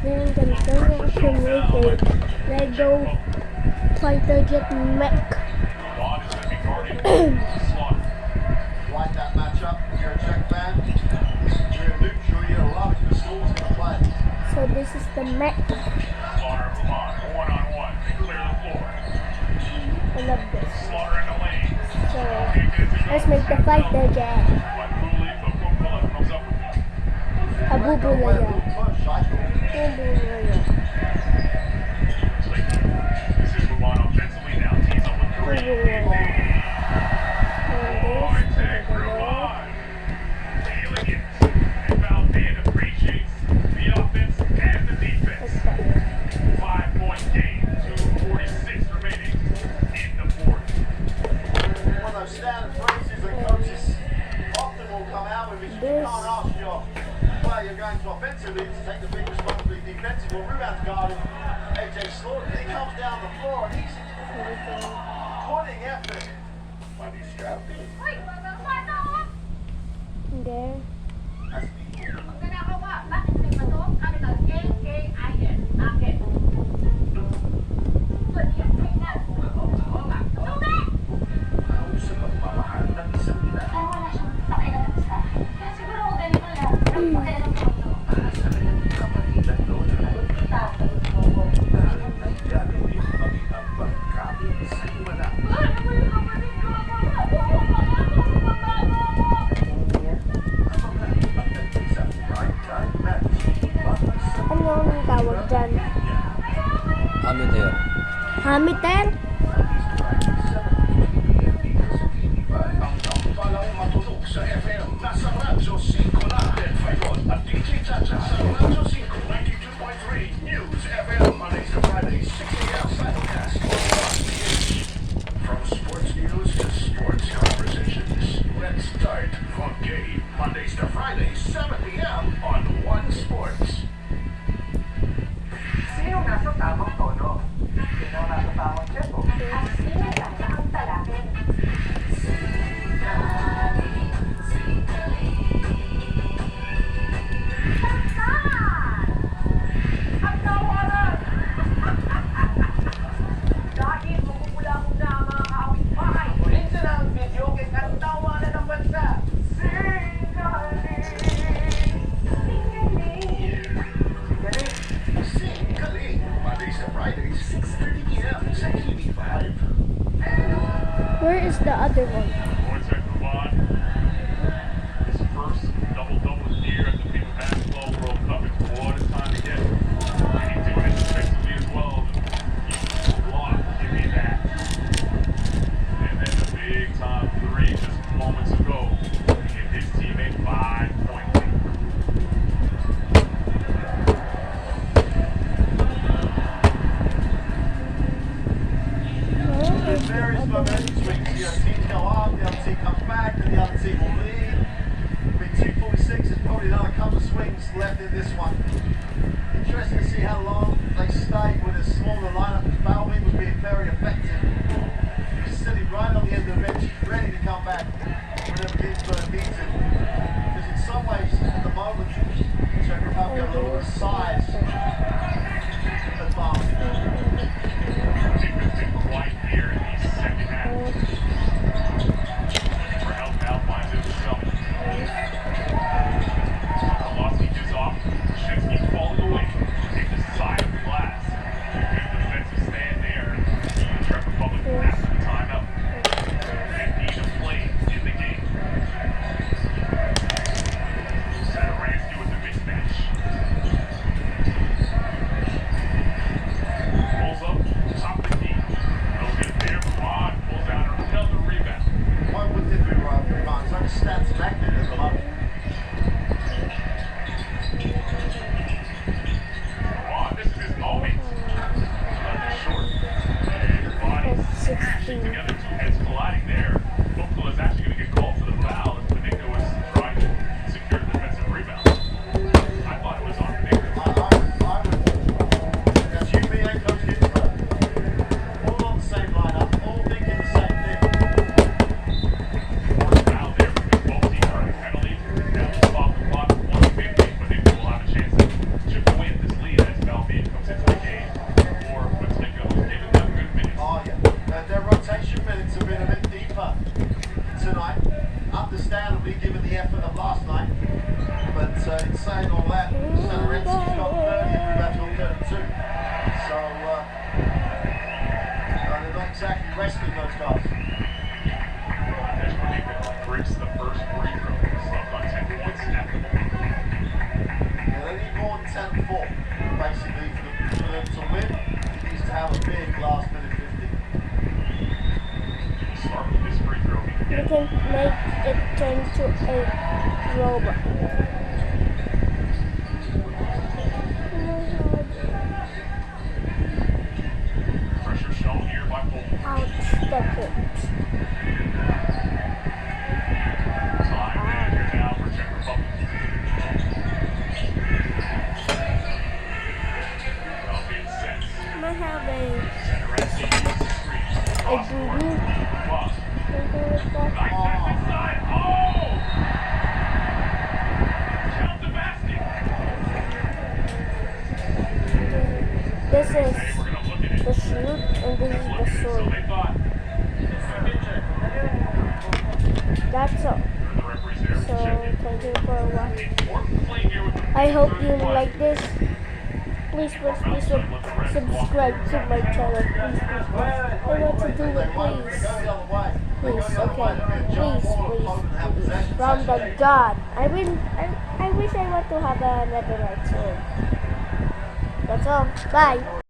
then ganito yung accumulated Lego Fighter Jet Mech. Like that matchup, you're a Czech fan. You're a Luke, sure you're loving the school's going to play. So this is the mech. Slaughter, come on, one-on-one, clear the floor. I love this. Slaughter in the lane. So let's make the fighter jet. But Cooley, the footballer, comes up with Abubulaya. Push, I think. Abubulaya. This is move on offensively now. Tees up with three. Abubulaya. Hard tag for Vaughn. Nailing it. And Valdez appreciates the offense and the defense. 5-point game. 2:46 remaining in the fourth. One of those standard phrases that coaches often will come out with is you can't ask your player you're going to offensively to take the big responsibility defensively. Well, rebound guard AJ Slaughter, he comes down the floor and he's putting effort. Money strap. There. Ano ang tawag dyan? Hamilton. Hamilton? Sa FM, nasa Radyo 5 natin, Fayron at DJ Chacha sa Radyo 5, 92.3 News FM, Mondays to Fridays, 6 a.m. simulcast on Fox PH. From sports news to sports conversations, let's start Funky Mondays to Fridays, 7 p.m. on One Sports. Sino nasa tamang tono? Sino nasa tamang tempo? At sino nasa ang talapin? Ang tawanan! Dahil makukulamog na ang mga kaawit bahay. Ulit na ang video kay ang tawanan ng bansa. Singaling! Singaling! Singkaling, Mondays to Fridays, 6:30 p.m. sa TV5. Where is the other one? Wojciech Vaughn. His first double-double of the year at the FIBA Basketball World Cup. It's what it's time to get. And he's doing it defensively as well. Huge block, give me that. And then the big-time three just moments ago to give his teammate 5-point lead. There's various momentum swings. The other teams go up, the other team comes back, and the other team will lead. I mean, 246 is probably another couple of swings left in this one. Interesting to see how long they stay with a smaller lineup. Bowman was being very effective. He's sitting right on the end of the bench, ready to come back whenever Ginsburg needs him. Because in some ways, at the moment, Czech Republic have a little size advantage. Right here in the second half. For help now finds it himself. Kowalski is off. Shevsky falling away. Take the side of the glass. Good defensive stand there. Czech Republic after the timeout. 15 to play in the game. Satoransky with the mismatch. that, Satoransky's got 30 and we've had to all 32. So, they're not exactly resting those guys. That's when he breaks the first free throw. Stuck on 10 points at the moment. Yeah, they need more than 10 and 4, basically, for them to win. He needs to have a big last minute 50. Start with this free throw. He You can can make it turn to a robot. get pressure shown here by Bolton. Outstep it. Time manager now for Czech Republic. Albeit sets. I might have a Satoransky uses the screen. Cross court. boo-boo. Cross. Something like that. Nice pass inside. Oh! Count the basket. This Okay, is we're gonna look at it. the shoot and this is the So sword. they thought. That's all. The referees there. So thank you for watching. Important play here with the I hope you 31. like this. Please subscribe to my channel. Please. I want to do it, They go please. the other way. They Please, go the other way. okay. There'll be a jump Please, ball and Poland have please. possession. From the God. I wish I want to have a netherite sword. That's all. Bye.